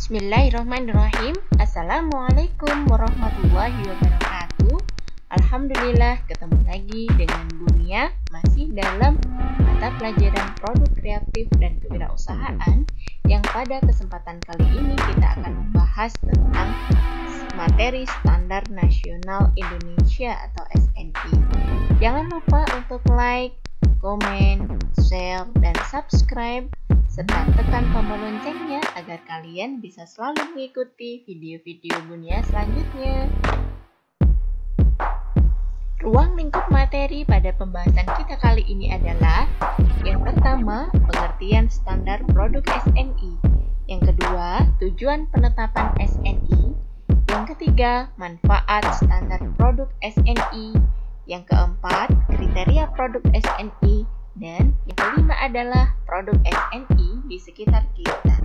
Bismillahirrahmanirrahim. Assalamualaikum warahmatullahi wabarakatuh. Alhamdulillah, ketemu lagi dengan Bunia, masih dalam mata pelajaran produk kreatif dan kewirausahaan, yang pada kesempatan kali ini kita akan membahas tentang materi Standar Nasional Indonesia atau SNI. Jangan lupa untuk like, komen, share, dan subscribe, serta tekan tombol loncengnya agar kalian bisa selalu mengikuti video-video Bunia selanjutnya. Ruang lingkup materi pada pembahasan kita kali ini adalah: yang pertama, pengertian standar produk SNI; yang kedua, tujuan penetapan SNI; yang ketiga, manfaat standar produk SNI; yang keempat, kriteria produk SNI; dan yang kelima adalah produk SNI di sekitar kita.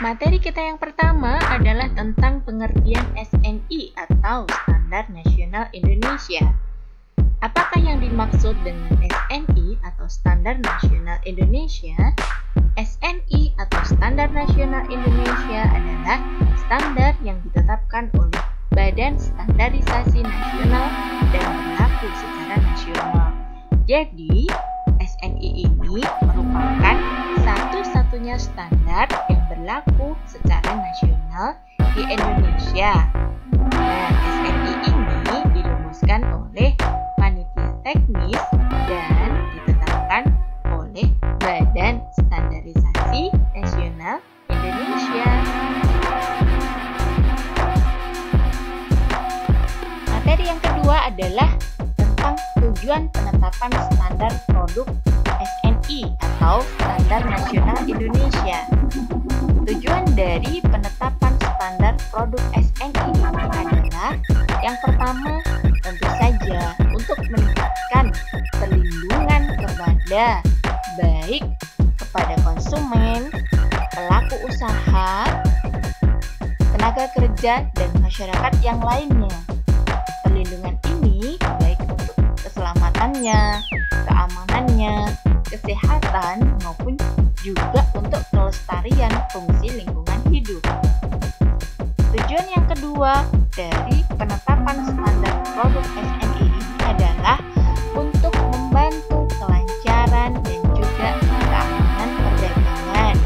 Materi kita yang pertama adalah tentang pengertian SNI atau Standar Nasional Indonesia. Apakah yang dimaksud dengan SNI atau Standar Nasional Indonesia? SNI atau Standar Nasional Indonesia adalah standar yang ditetapkan oleh Badan Standarisasi Nasional dan berlaku secara nasional. Jadi, SNI ini merupakan satu-satunya standar yang berlaku secara nasional di Indonesia. Nah, SNI ini dirumuskan oleh panitia teknis dan ditetapkan oleh Badan Standarisasi Nasional Indonesia. Materi yang kedua adalah tentang tujuan penetapan standar produk SNI atau Standar Nasional Indonesia. Tujuan dari penetapan standar produk SNI adalah: yang pertama, tentu saja untuk meningkatkan perlindungan kepada konsumen, pelaku usaha, tenaga kerja, dan masyarakat yang lainnya. Perlindungan ini baik untuk keselamatannya, keamanannya, kesehatan, maupun juga untuk kelestarian fungsi lingkungan hidup. Tujuan yang kedua dari penetapan standar produk SNI ini adalah untuk membantu kelancaran dan juga keamanan perdagangan,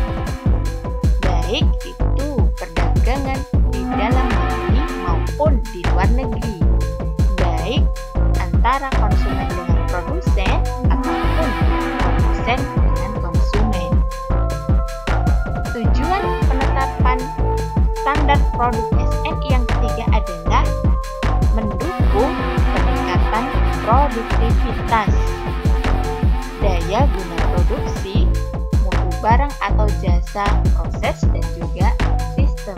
baik itu perdagangan di dalam negeri maupun di luar negeri, baik antara konsumen dengan produsen ataupun produsen dengan konsumen. Tujuan penetapan standar produk SNI yang ketiga adalah mendukung peningkatan produktivitas, daya guna produksi, mutu barang atau jasa, proses, dan juga sistem.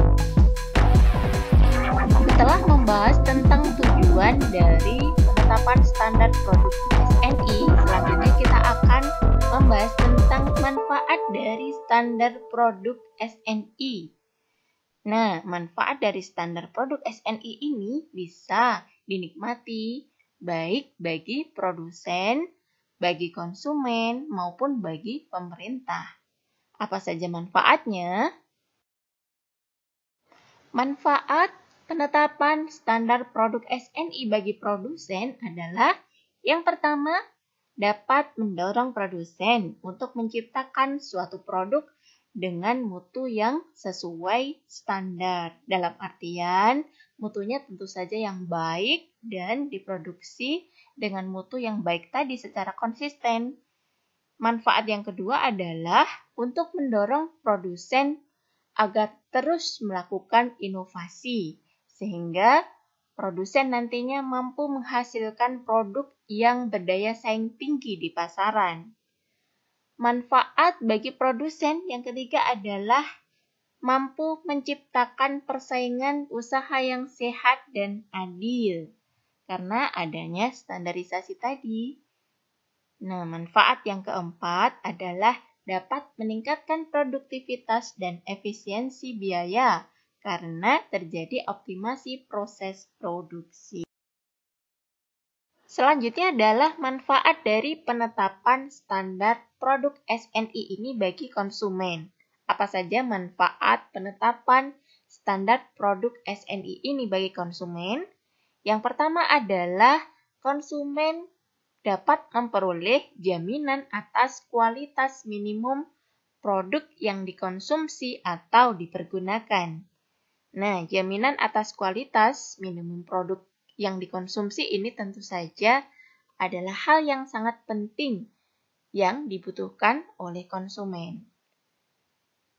Setelah membahas tentang tujuan dari penetapan standar produk SNI, selanjutnya kita akan membahas tentang manfaat dari standar produk SNI. Nah, manfaat dari standar produk SNI ini bisa dinikmati baik bagi produsen, bagi konsumen, maupun bagi pemerintah. Apa saja manfaatnya? Manfaat penetapan standar produk SNI bagi produsen adalah: yang pertama, dapat mendorong produsen untuk menciptakan suatu produk dengan mutu yang sesuai standar. Dalam artian, mutunya tentu saja yang baik dan diproduksi dengan mutu yang baik tadi secara konsisten. Manfaat yang kedua adalah untuk mendorong produsen agar terus melakukan inovasi, sehingga produsen nantinya mampu menghasilkan produk yang berdaya saing tinggi di pasaran. Manfaat bagi produsen yang ketiga adalah mampu menciptakan persaingan usaha yang sehat dan adil karena adanya standarisasi tadi. Nah, manfaat yang keempat adalah dapat meningkatkan produktivitas dan efisiensi biaya karena terjadi optimasi proses produksi. Selanjutnya adalah manfaat dari penetapan standar produk SNI ini bagi konsumen. Apa saja manfaat penetapan standar produk SNI ini bagi konsumen? Yang pertama adalah konsumen dapat memperoleh jaminan atas kualitas minimum produk yang dikonsumsi atau dipergunakan. Nah, jaminan atas kualitas minimum produk yang dikonsumsi ini tentu saja adalah hal yang sangat penting yang dibutuhkan oleh konsumen.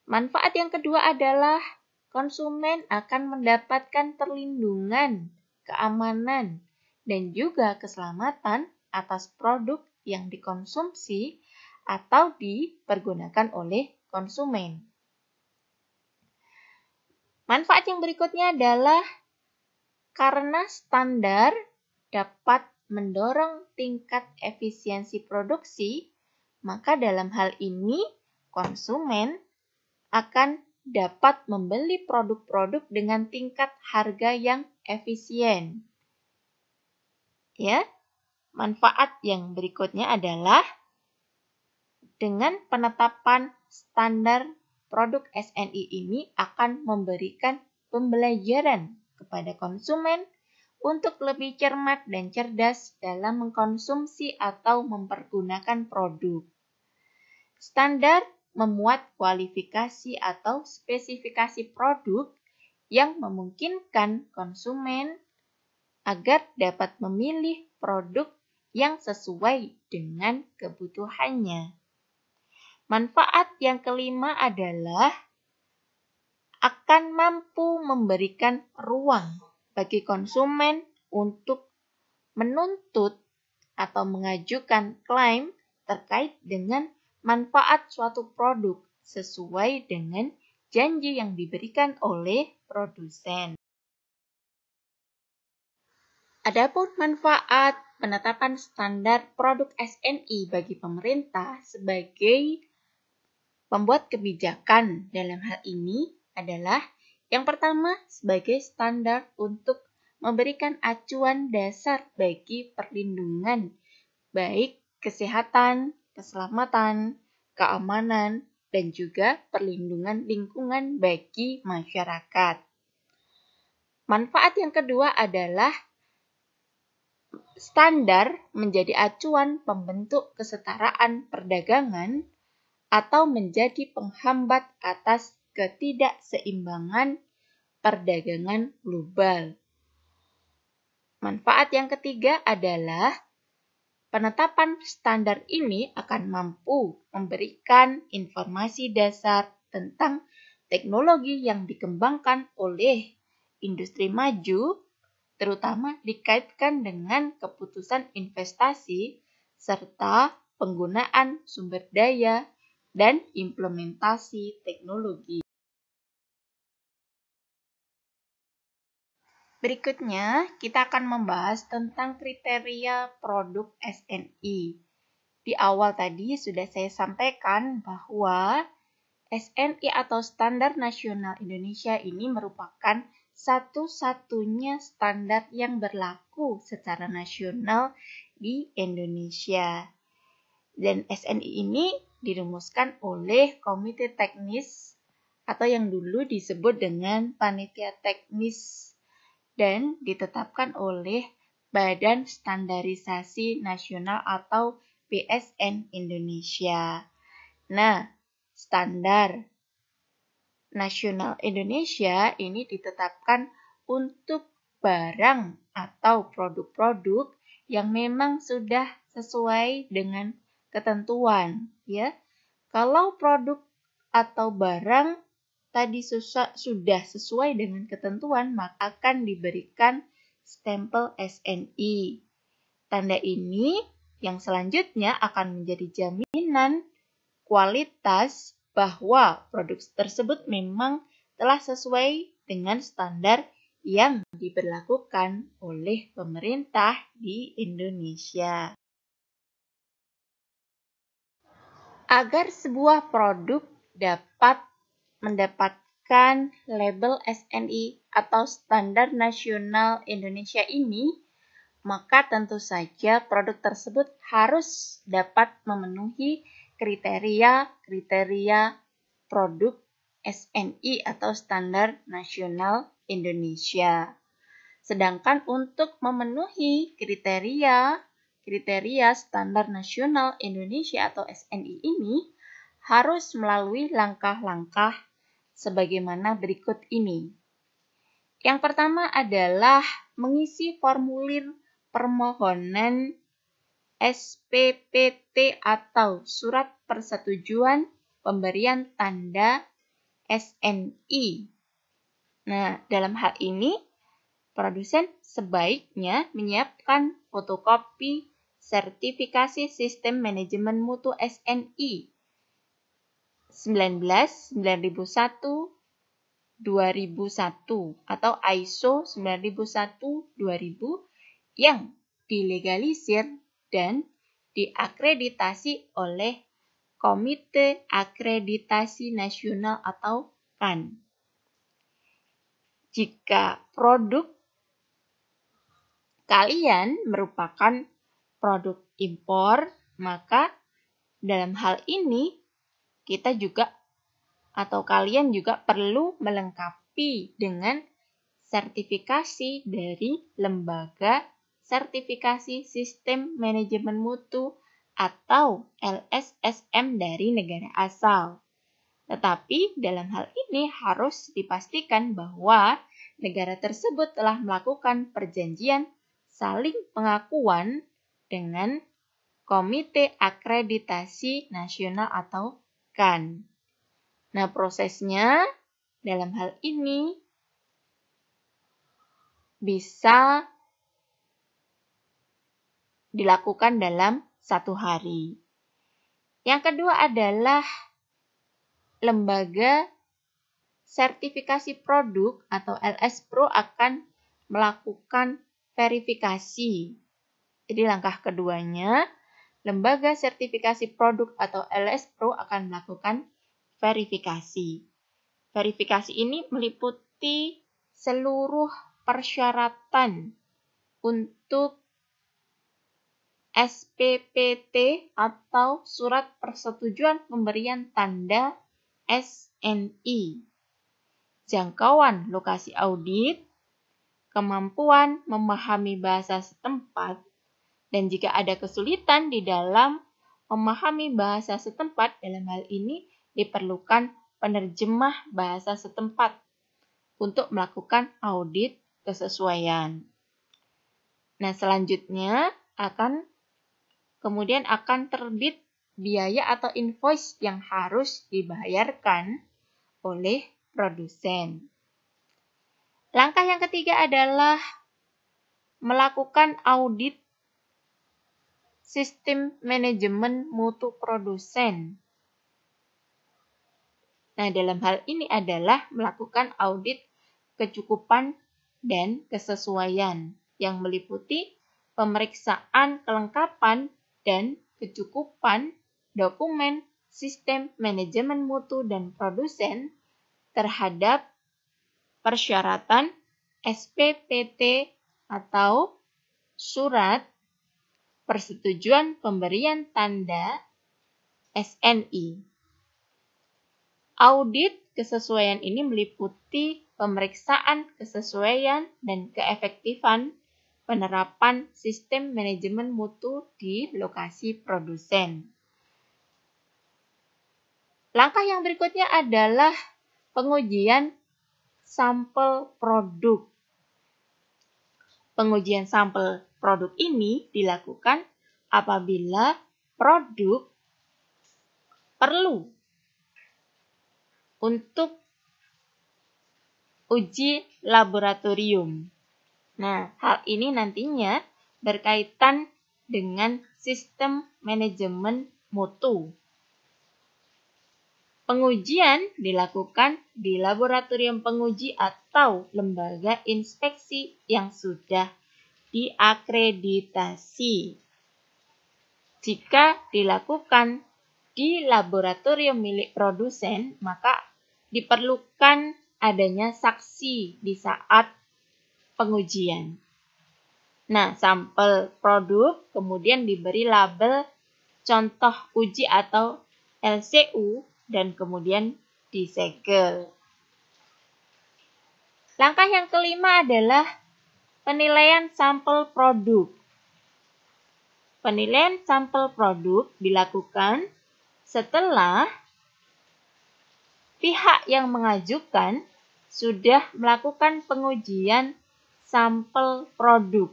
Manfaat yang kedua adalah konsumen akan mendapatkan perlindungan, keamanan, dan juga keselamatan atas produk yang dikonsumsi atau dipergunakan oleh konsumen. Manfaat yang berikutnya adalah karena standar dapat mendorong tingkat efisiensi produksi, maka dalam hal ini konsumen akan dapat membeli produk-produk dengan tingkat harga yang efisien. Ya, manfaat yang berikutnya adalah dengan penetapan standar produk SNI ini akan memberikan pembelajaran kepada konsumen untuk lebih cermat dan cerdas dalam mengkonsumsi atau mempergunakan produk. Standar memuat kualifikasi atau spesifikasi produk yang memungkinkan konsumen agar dapat memilih produk yang sesuai dengan kebutuhannya. Manfaat yang kelima adalah akan mampu memberikan ruang bagi konsumen untuk menuntut atau mengajukan klaim terkait dengan manfaat suatu produk sesuai dengan janji yang diberikan oleh produsen. Adapun manfaat penetapan standar produk SNI bagi pemerintah sebagai pembuat kebijakan dalam hal ini adalah yang pertama sebagai standar untuk memberikan acuan dasar bagi perlindungan baik kesehatan, keselamatan, keamanan, dan juga perlindungan lingkungan bagi masyarakat. Manfaat yang kedua adalah standar menjadi acuan pembentuk kesetaraan perdagangan atau menjadi penghambat atas ketidakseimbangan perdagangan global. Manfaat yang ketiga adalah penetapan standar ini akan mampu memberikan informasi dasar tentang teknologi yang dikembangkan oleh industri maju, terutama dikaitkan dengan keputusan investasi serta penggunaan sumber daya dan implementasi teknologi. Berikutnya, kita akan membahas tentang kriteria produk SNI. Di awal tadi sudah saya sampaikan bahwa SNI atau Standar Nasional Indonesia ini merupakan satu-satunya standar yang berlaku secara nasional di Indonesia. Dan SNI ini dirumuskan oleh Komite Teknis atau yang dulu disebut dengan Panitia Teknis dan ditetapkan oleh Badan Standarisasi Nasional atau BSN Indonesia. Nah, Standar Nasional Indonesia ini ditetapkan untuk barang atau produk-produk yang memang sudah sesuai dengan ketentuan, ya. Kalau produk atau barang tadi sudah sesuai dengan ketentuan, maka akan diberikan stempel SNI. Tanda ini yang selanjutnya akan menjadi jaminan kualitas bahwa produk tersebut memang telah sesuai dengan standar yang diberlakukan oleh pemerintah di Indonesia. Agar sebuah produk dapat mendapatkan label SNI atau Standar Nasional Indonesia ini, maka tentu saja produk tersebut harus dapat memenuhi kriteria produk SNI atau Standar Nasional Indonesia. Sedangkan untuk memenuhi kriteria Standar Nasional Indonesia atau SNI ini harus melalui langkah-langkah sebagaimana berikut ini. Yang pertama adalah mengisi formulir permohonan SPPT atau Surat Persetujuan Pemberian Tanda SNI. Nah, dalam hal ini, produsen sebaiknya menyiapkan fotokopi sertifikasi sistem manajemen mutu SNI 19.9001/2001 atau ISO 9001/2000 yang dilegalisir dan diakreditasi oleh Komite Akreditasi Nasional atau KAN. Jika produk kalian merupakan produk impor, maka dalam hal ini kita juga atau kalian juga perlu melengkapi dengan sertifikasi dari Lembaga Sertifikasi Sistem Manajemen Mutu atau LSSM dari negara asal. Tetapi dalam hal ini harus dipastikan bahwa negara tersebut telah melakukan perjanjian saling pengakuan dengan Komite Akreditasi Nasional atau KAN. Nah, prosesnya dalam hal ini bisa dilakukan dalam 1 hari. Yang kedua adalah Lembaga Sertifikasi Produk atau LS-Pro akan melakukan verifikasi. Jadi langkah keduanya, Lembaga Sertifikasi Produk atau LS-Pro akan melakukan verifikasi. Verifikasi ini meliputi seluruh persyaratan untuk SPPT atau Surat Persetujuan Pemberian Tanda SNI, jangkauan lokasi audit, kemampuan memahami bahasa setempat, dan jika ada kesulitan di dalam memahami bahasa setempat, dalam hal ini diperlukan penerjemah bahasa setempat untuk melakukan audit kesesuaian. Nah, selanjutnya kemudian akan terbit biaya atau invoice yang harus dibayarkan oleh produsen. Langkah yang ketiga adalah melakukan audit sistem manajemen mutu produsen. Nah, dalam hal ini adalah melakukan audit kecukupan dan kesesuaian yang meliputi pemeriksaan kelengkapan dan kecukupan dokumen sistem manajemen mutu dan produsen terhadap persyaratan SPPT atau Surat Persetujuan Pemberian Tanda SNI. Audit kesesuaian ini meliputi pemeriksaan kesesuaian dan keefektifan penerapan sistem manajemen mutu di lokasi produsen. Langkah yang berikutnya adalah pengujian sampel produk. Pengujian sampel produk ini dilakukan apabila produk perlu untuk uji laboratorium. Nah, hal ini nantinya berkaitan dengan sistem manajemen mutu. Pengujian dilakukan di laboratorium penguji atau lembaga inspeksi yang sudah diakreditasi. Jika dilakukan di laboratorium milik produsen, maka diperlukan adanya saksi di saat pengujian. Nah, sampel produk kemudian diberi label contoh uji atau LCU dan kemudian disegel. Langkah yang kelima adalah penilaian sampel produk. Penilaian sampel produk dilakukan setelah pihak yang mengajukan sudah melakukan pengujian sampel produk.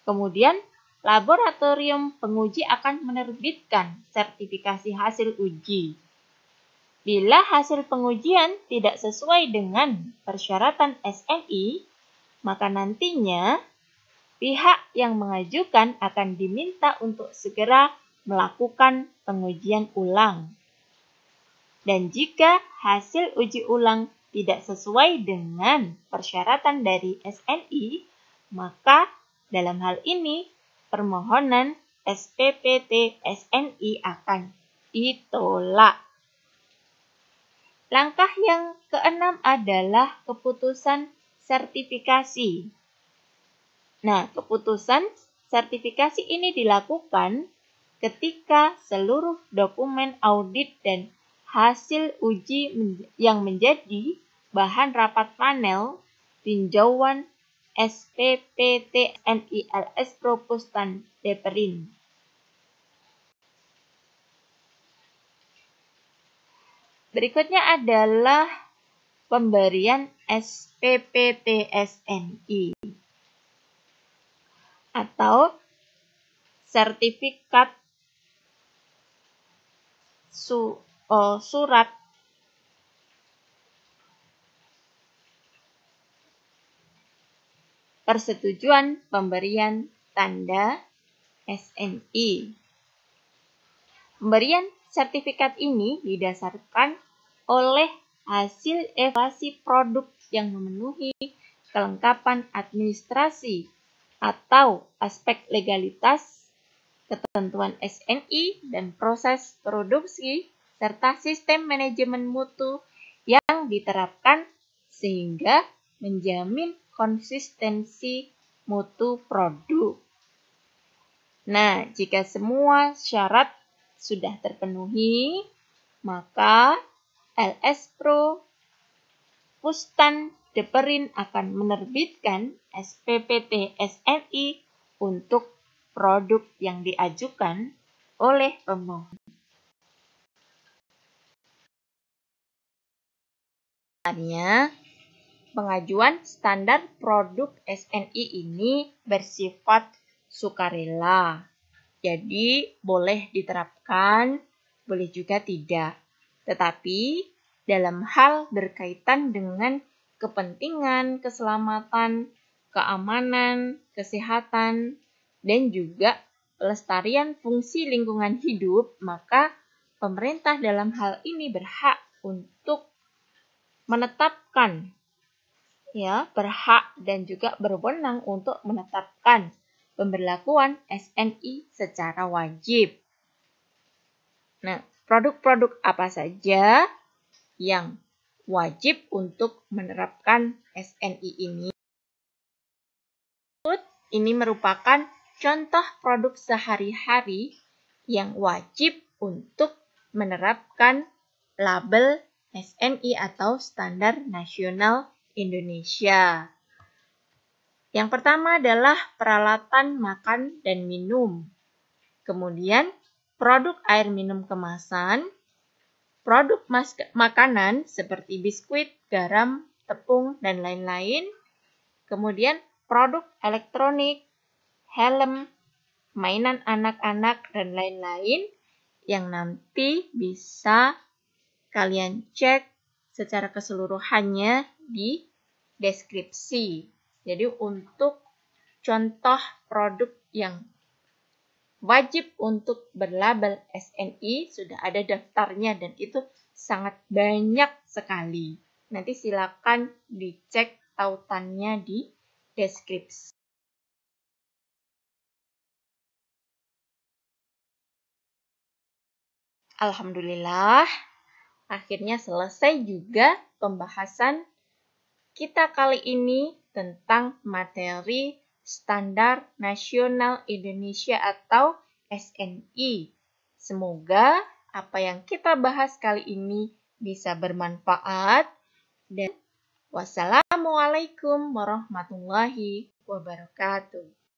Kemudian, laboratorium penguji akan menerbitkan sertifikasi hasil uji. Bila hasil pengujian tidak sesuai dengan persyaratan SNI, maka nantinya pihak yang mengajukan akan diminta untuk segera melakukan pengujian ulang. Dan jika hasil uji ulang tidak sesuai dengan persyaratan dari SNI, maka dalam hal ini permohonan SPPT SNI akan ditolak. Langkah yang keenam adalah keputusan sertifikasi. Nah, keputusan sertifikasi ini dilakukan ketika seluruh dokumen audit dan hasil uji yang menjadi bahan rapat panel tinjauan SPPT SNI LS Propustan Deperin. Berikutnya adalah pemberian SPPT SNI atau sertifikat surat persetujuan pemberian tanda SNI. Pemberian sertifikat ini didasarkan oleh hasil evaluasi produk yang memenuhi kelengkapan administrasi atau aspek legalitas, ketentuan SNI dan proses produksi, serta sistem manajemen mutu yang diterapkan sehingga menjamin konsistensi mutu produk. Nah, jika semua syarat sudah terpenuhi, maka LS Propustan Deperin akan menerbitkan SPPT SNI untuk produk yang diajukan oleh pemohon. Pengajuan standar produk SNI ini bersifat sukarela. Jadi, boleh diterapkan, boleh juga tidak. Tetapi, dalam hal berkaitan dengan kepentingan, keselamatan, keamanan, kesehatan, dan juga pelestarian fungsi lingkungan hidup, maka pemerintah dalam hal ini berhak untuk menetapkan, berhak dan juga berwenang untuk menetapkan pemberlakuan SNI secara wajib. Nah, produk-produk apa saja yang wajib untuk menerapkan SNI ini? Ini merupakan contoh produk sehari-hari yang wajib untuk menerapkan label SNI atau Standar Nasional Indonesia. Yang pertama adalah peralatan makan dan minum. Kemudian produk air minum kemasan, produk makanan seperti biskuit, garam, tepung, dan lain-lain. Kemudian produk elektronik, helm, mainan anak-anak, dan lain-lain yang nanti bisa kalian cek secara keseluruhannya di deskripsi. Jadi untuk contoh produk yang wajib untuk berlabel SNI sudah ada daftarnya dan itu sangat banyak sekali. Nanti silakan dicek tautannya di deskripsi. Alhamdulillah, akhirnya selesai juga pembahasan kita kali ini tentang materi Standar Nasional Indonesia atau SNI. Semoga apa yang kita bahas kali ini bisa bermanfaat dan wassalamualaikum warahmatullahi wabarakatuh.